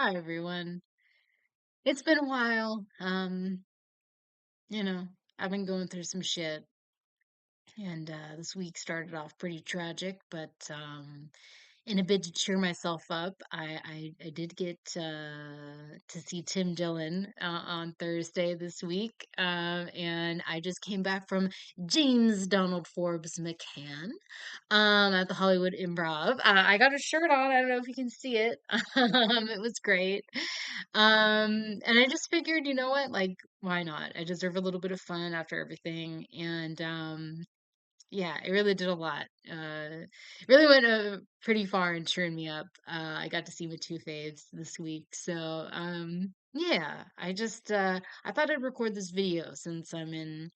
Hi everyone. It's been a while. You know, I've been going through some shit and this week started off pretty tragic, but in a bid to cheer myself up, I did get to see Tim Dillon on Thursday this week, and I just came back from James Donald Forbes McCann at the Hollywood Improv. I got a shirt on. I don't know if you can see it. It was great. And I just figured, you know what? Like, why not? I deserve a little bit of fun after everything, and yeah, it really did a lot. Really went pretty far in cheering me up. I got to see my two faves this week. So, yeah, I thought I'd record this video since I'm in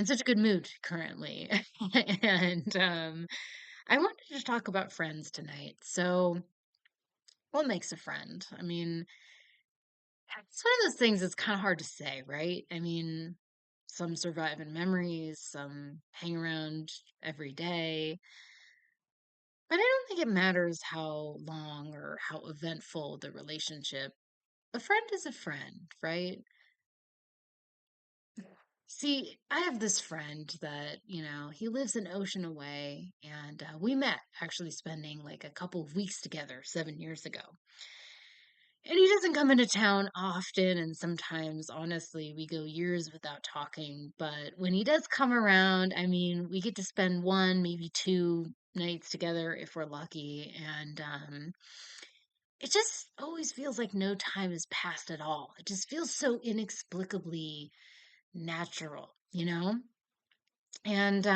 such a good mood currently. And I wanted to talk about friends tonight. So, what makes a friend? I mean, it's one of those things that's kind of hard to say, right? I mean, some survive in memories, some hang around every day. But I don't think it matters how long or how eventful the relationship. A friend is a friend, right? See, I have this friend that, he lives an ocean away, and we met actually spending like a couple of weeks together 7 years ago. And he doesn't come into town often, and sometimes, honestly, we go years without talking. But when he does come around, I mean, we get to spend one, maybe 2 nights together if we're lucky. And it just always feels like no time has passed at all. It just feels so inexplicably natural, you know? And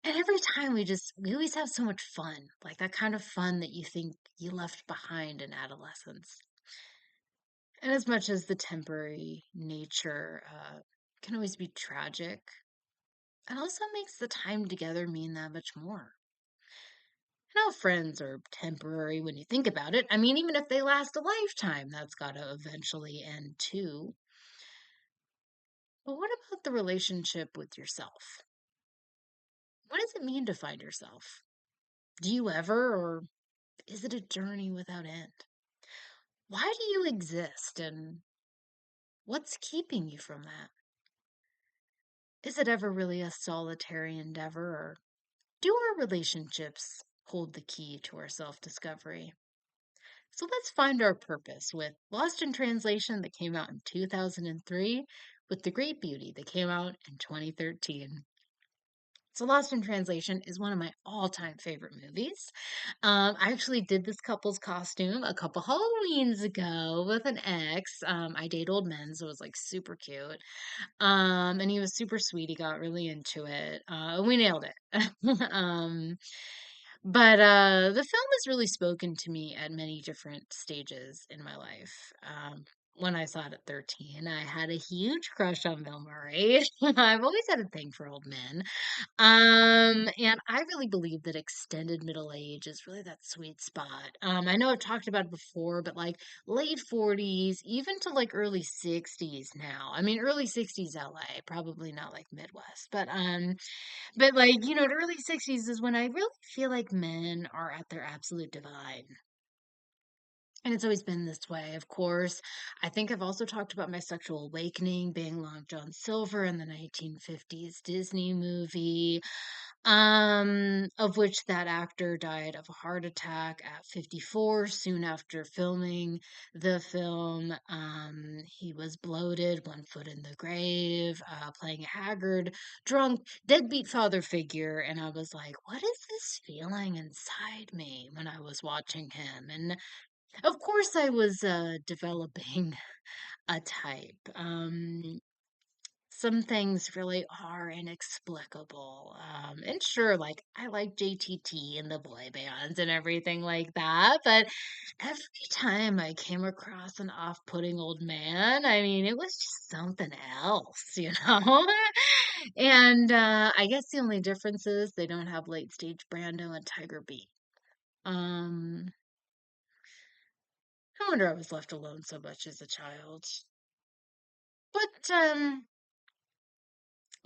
and every time we always have so much fun. Like that kind of fun that you think you left behind in adolescence. And as much as the temporary nature can always be tragic, it also makes the time together mean that much more. And all friends are temporary when you think about it. I mean, even if they last a lifetime, that's got to eventually end too. But what about the relationship with yourself? What does it mean to find yourself? Do you ever, or is it a journey without end? Why do you exist, and what's keeping you from that? Is it ever really a solitary endeavor, or do our relationships hold the key to our self discovery? So let's find our purpose with Lost in Translation that came out in 2003, with The Great Beauty that came out in 2013. So Lost in Translation is one of my all-time favorite movies. I actually did this couple's costume a couple Halloweens ago with an ex. I date old men, so it was like super cute. And he was super sweet. He got really into it. We nailed it. um, but the film has really spoken to me at many different stages in my life. When I saw it at 13, I had a huge crush on Bill Murray. I've always had a thing for old men. And I really believe that extended middle age is really that sweet spot. I know I've talked about it before, but like late 40s, even to like early 60s now. I mean, early 60s LA, probably not like Midwest, but like, the early 60s is when I really feel like men are at their absolute divide. And it's always been this way, of course. I think I've also talked about my sexual awakening being Long John Silver in the 1950s Disney movie, of which that actor died of a heart attack at 54 soon after filming the film. He was bloated, one foot in the grave, playing a haggard, drunk, deadbeat father figure. And I was like, what is this feeling inside me when I was watching him? And of course, I was developing a type. Some things really are inexplicable. And sure, like I like JTT and the boy bands and everything like that, but every time I came across an off-putting old man, I mean, it was just something else. And I guess the only difference is they don't have late stage Brando and Tiger Beat. Um, I wonder I was left alone so much as a child. But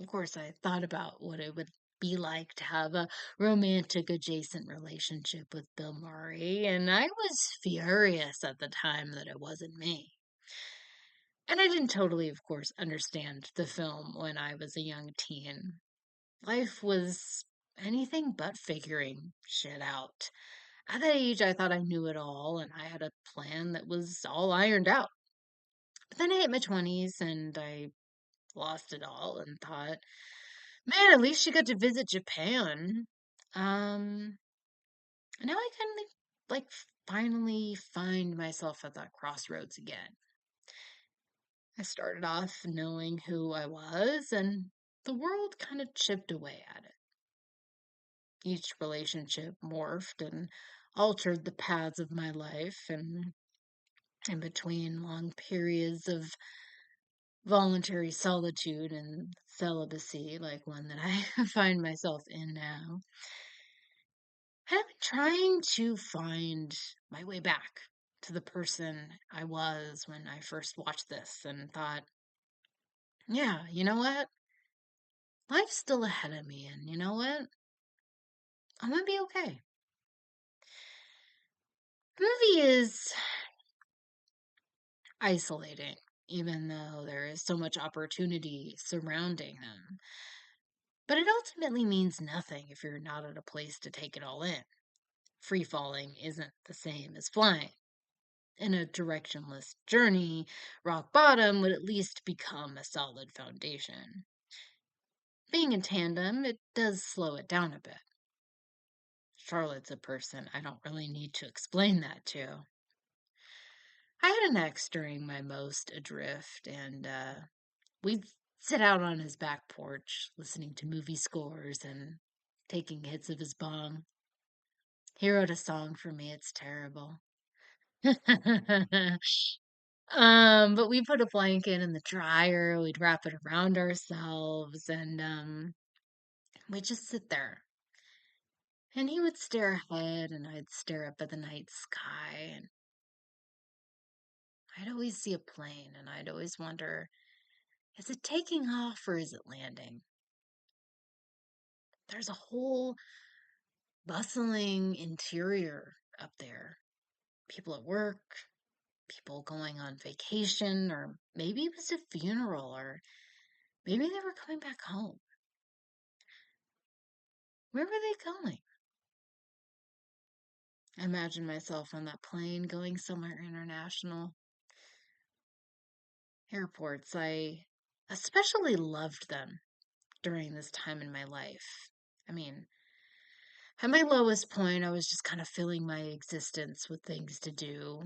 of course, I thought about what it would be like to have a romantic adjacent relationship with Bill Murray, and I was furious at the time that it wasn't me. And I didn't totally, of course, understand the film when I was a young teen. Life was anything but figuring shit out. At that age, I thought I knew it all and I had a plan that was all ironed out. But then I hit my 20s and I lost it all and thought, man, at least she got to visit Japan. Um, Now I kind of like finally find myself at that crossroads again. I started off knowing who I was, and the world kind of chipped away at it. Each relationship morphed and altered the paths of my life, and in between long periods of voluntary solitude and celibacy, like one that I find myself in now, I've been trying to find my way back to the person I was when I first watched this and thought, yeah, you know what? Life's still ahead of me, and you know what? I'm gonna be okay. The movie is isolating, even though there is so much opportunity surrounding them. But it ultimately means nothing if you're not at a place to take it all in. Free falling isn't the same as flying. In a directionless journey, rock bottom would at least become a solid foundation. Being in tandem, it does slow it down a bit. Charlotte's a person I don't really need to explain that to. I had an ex during my most adrift, and we'd sit out on his back porch listening to movie scores and taking hits of his bong. He wrote a song for me, it's terrible. But we put a blanket in the dryer, we'd wrap it around ourselves, and we'd just sit there. And he would stare ahead, and I'd stare up at the night sky, and I'd always see a plane, and I'd always wonder, is it taking off or is it landing? There's a whole bustling interior up there. People at work, people going on vacation, or maybe it was a funeral, or maybe they were coming back home. Where were they going? I imagine myself on that plane going somewhere international. Airports, I especially loved them during this time in my life. I mean, at my lowest point, I was just kind of filling my existence with things to do.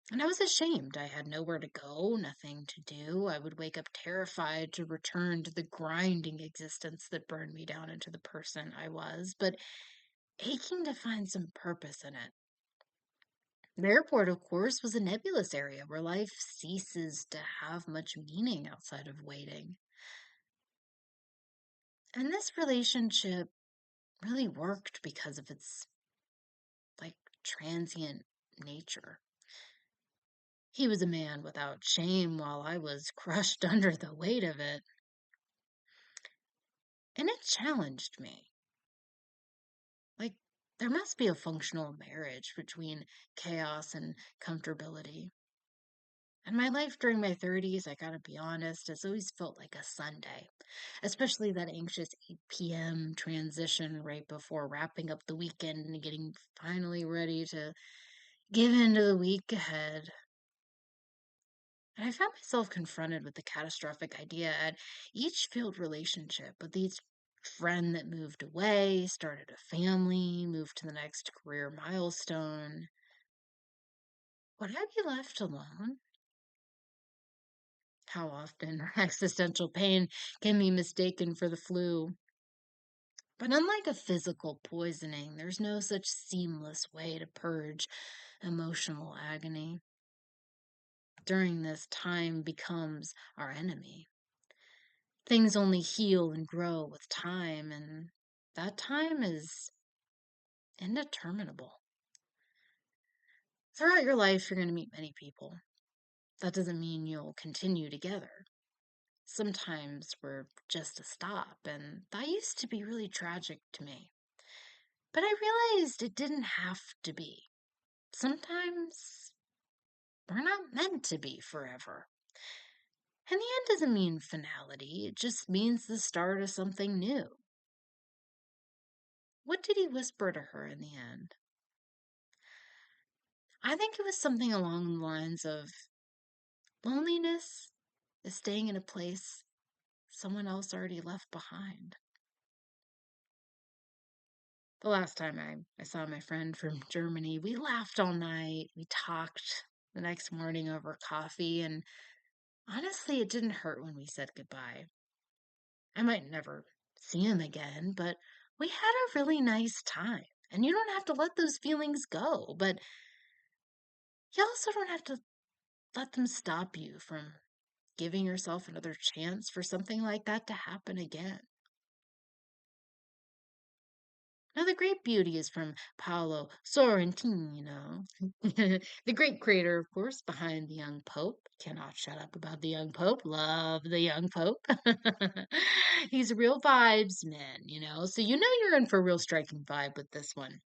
And I was ashamed. I had nowhere to go, nothing to do. I would wake up terrified to return to the grinding existence that burned me down into the person I was, but aching to find some purpose in it. The airport, of course, was a nebulous area where life ceases to have much meaning outside of waiting. And this relationship really worked because of its like transient nature. He was a man without shame while I was crushed under the weight of it. And it challenged me. Like, there must be a functional marriage between chaos and comfortability. And my life during my 30s, I gotta be honest, has always felt like a Sunday, especially that anxious 8 p.m. transition right before wrapping up the weekend and getting finally ready to give into the week ahead. And I found myself confronted with the catastrophic idea at each failed relationship, with each friend that moved away, started a family, moved to the next career milestone. Would I be left alone? How often existential pain can be mistaken for the flu. But unlike a physical poisoning, there's no such seamless way to purge emotional agony. During this, time becomes our enemy. Things only heal and grow with time, and that time is indeterminable. Throughout your life, you're going to meet many people. That doesn't mean you'll continue together. sometimes were just a stop, and that used to be really tragic to me. But I realized it didn't have to be. Sometimes we're not meant to be forever. And the end doesn't mean finality, it just means the start of something new. What did he whisper to her in the end? I think it was something along the lines of loneliness is staying in a place someone else already left behind. The last time I saw my friend from Germany, we laughed all night. We talked the next morning over coffee, and honestly, it didn't hurt when we said goodbye. I might never see him again, but we had a really nice time. And you don't have to let those feelings go, but you also don't have to let them stop you from giving yourself another chance for something like that to happen again. Now, the great beauty is from Paolo Sorrentino, the great creator, of course, behind The Young Pope. Cannot shut up about The Young Pope. Love The Young Pope. He's a real vibes man. So you know you're in for a real striking vibe with this one.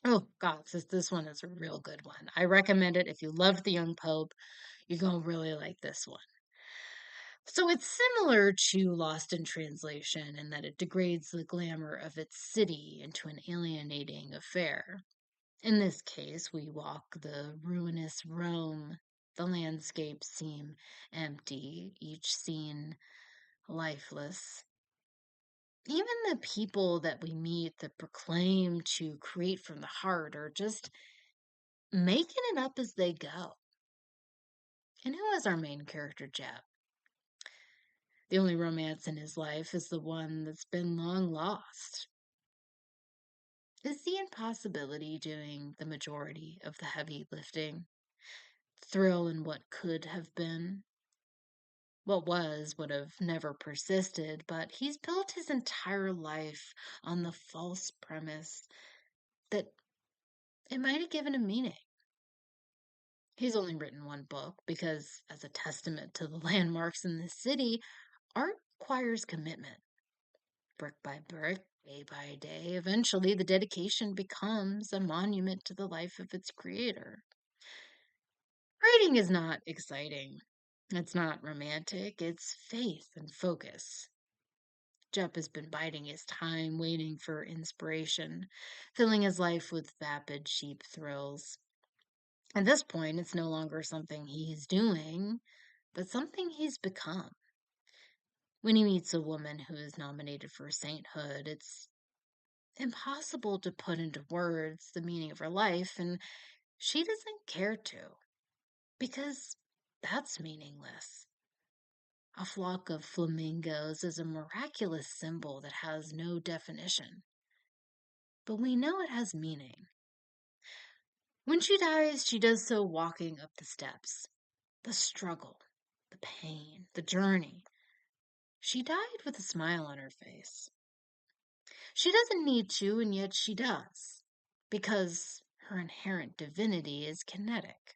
Oh, God, this one is a real good one. I recommend it. If you love The Young Pope, you're going to really like this one. So it's similar to Lost in Translation in that it degrades the glamour of its city into an alienating affair. In this case, we walk the ruinous Rome. The landscapes seem empty, each scene lifeless. Even the people that we meet that proclaim to create from the heart are just making it up as they go. And who is our main character, Jeb? The only romance in his life is the one that's been long lost. Is the impossibility doing the majority of the heavy lifting? Thrill in what could have been? What was would have never persisted, but he's built his entire life on the false premise that it might have given him meaning. He's only written one book because, as a testament to the landmarks in the city, art requires commitment. Brick by brick, day by day, eventually the dedication becomes a monument to the life of its creator. Writing is not exciting. It's not romantic. It's faith and focus. Jep has been biding his time, waiting for inspiration, filling his life with vapid, cheap thrills. At this point, it's no longer something he's doing, but something he's become. When he meets a woman who is nominated for sainthood, it's impossible to put into words the meaning of her life, and she doesn't care to, because that's meaningless. A flock of flamingos is a miraculous symbol that has no definition, but we know it has meaning. When she dies, she does so walking up the steps. The struggle, the pain, the journey. She died with a smile on her face. She doesn't need to, and yet she does, because her inherent divinity is kinetic.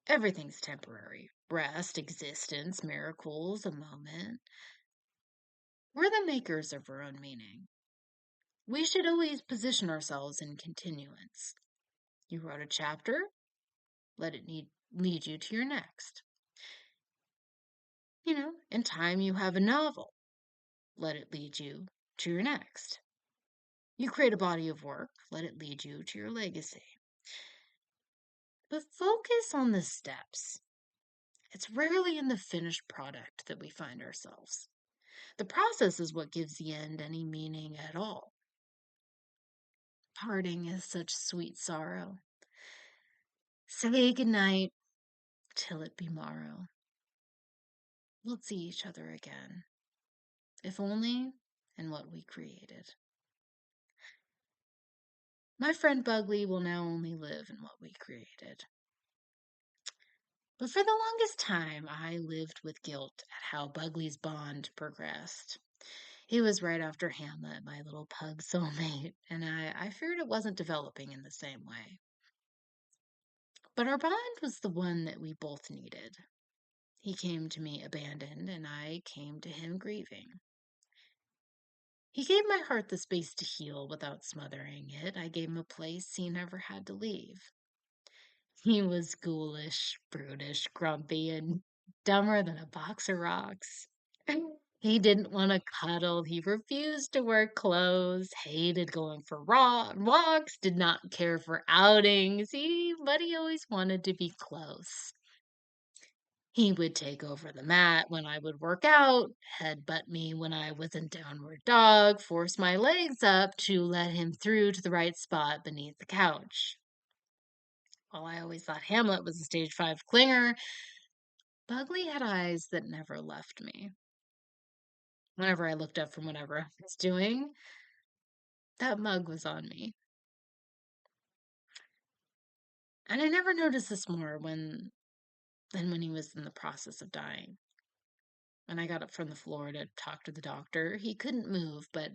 Everything's temporary. Rest, existence, miracles, a moment. We're the makers of our own meaning. We should always position ourselves in continuance. You wrote a chapter, let it lead you to your next. In time you have a novel, let it lead you to your next. You create a body of work, let it lead you to your legacy. But focus on the steps. It's rarely in the finished product that we find ourselves. The process is what gives the end any meaning at all. Parting is such sweet sorrow. Say goodnight till it be morrow. We'll see each other again, if only in what we created. My friend Bugley will now only live in what we created. But for the longest time, I lived with guilt at how Bugley's bond progressed. He was right after Hamlet, my little pug soulmate, and I feared it wasn't developing in the same way. But our bond was the one that we both needed. He came to me abandoned, and I came to him grieving. He gave my heart the space to heal without smothering it. I gave him a place he never had to leave. He was ghoulish, brutish, grumpy, and dumber than a box of rocks. He didn't want to cuddle. He refused to wear clothes, hated going for walks, did not care for outings. But he always wanted to be close. He would take over the mat when I would work out, headbutt me when I was in downward dog, force my legs up to let him through to the right spot beneath the couch. While I always thought Hamlet was a stage 5 clinger, Bugley had eyes that never left me. Whenever I looked up from whatever I was doing, that mug was on me. And I never noticed this more than when he was in the process of dying. When I got up from the floor to talk to the doctor, he couldn't move, but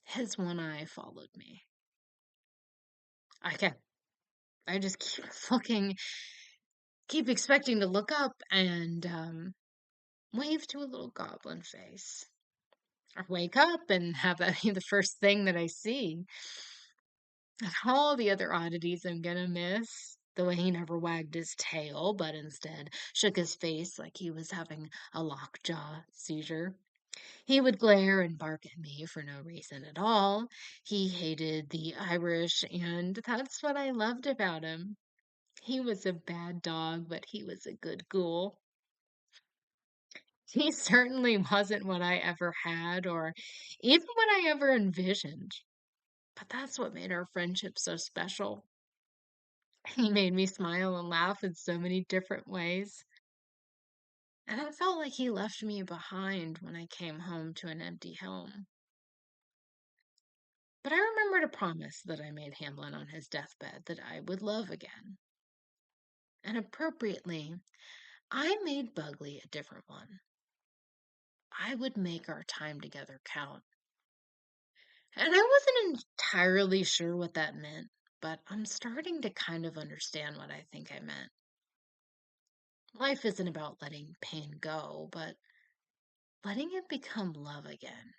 his one eye followed me. I just keep looking, keep expecting to look up and wave to a little goblin face. Or wake up and have that be the first thing that I see. And all the other oddities I'm gonna miss. The way he never wagged his tail, but instead shook his face like he was having a lockjaw seizure. He would glare and bark at me for no reason at all. He hated the Irish, and that's what I loved about him. He was a bad dog, but he was a good ghoul. He certainly wasn't what I ever had or even what I ever envisioned. But that's what made our friendship so special. He made me smile and laugh in so many different ways. And I felt like he left me behind when I came home to an empty home. But I remembered a promise that I made Hamlin on his deathbed that I would love again. And appropriately, I made Bugley a different one. I would make our time together count. And I wasn't entirely sure what that meant, but I'm starting to kind of understand what I think I meant. Life isn't about letting pain go, but letting it become love again.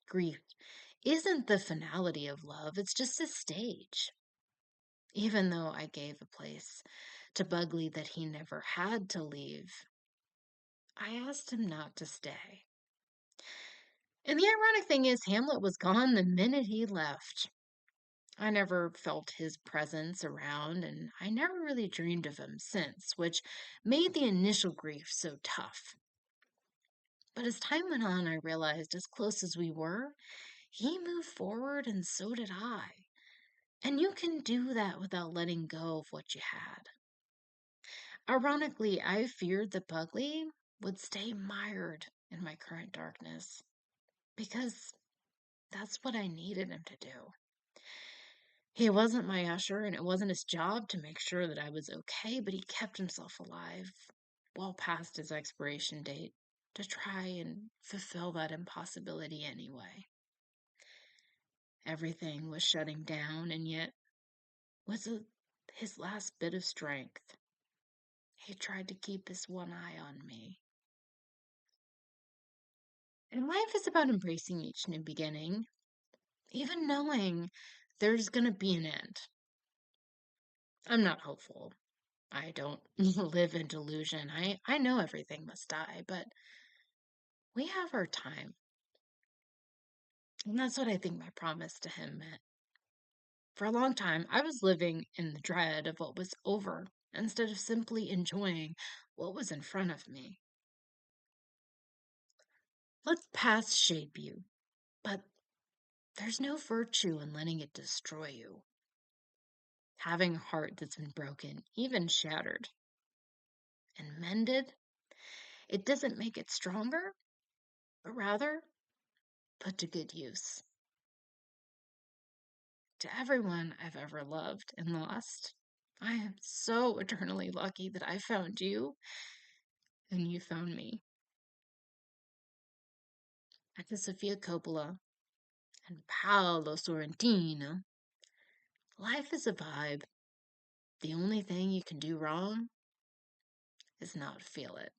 Grief isn't the finality of love, it's just a stage. Even though I gave a place to Bugley that he never had to leave, I asked him not to stay. And the ironic thing is, Hamlet was gone the minute he left. I never felt his presence around, and I never really dreamed of him since, which made the initial grief so tough. But as time went on, I realized as close as we were, he moved forward and so did I. And you can do that without letting go of what you had. Ironically, I feared that Bugley would stay mired in my current darkness because that's what I needed him to do. He wasn't my usher, and it wasn't his job to make sure that I was okay, but he kept himself alive well past his expiration date to try and fulfill that impossibility anyway. Everything was shutting down, and yet, his last bit of strength, he tried to keep his one eye on me. And life is about embracing each new beginning, even knowing there's going to be an end. I'm not hopeful. I don't live in delusion. I know everything must die, but we have our time. And that's what I think my promise to him meant. For a long time, I was living in the dread of what was over instead of simply enjoying what was in front of me. Let the past shape you, but there's no virtue in letting it destroy you. Having a heart that's been broken, even shattered, and mended, it doesn't make it stronger, but rather put to good use. To everyone I've ever loved and lost, I am so eternally lucky that I found you and you found me. After Sofia Coppola and Paolo Sorrentino, life is a vibe. The only thing you can do wrong is not feel it.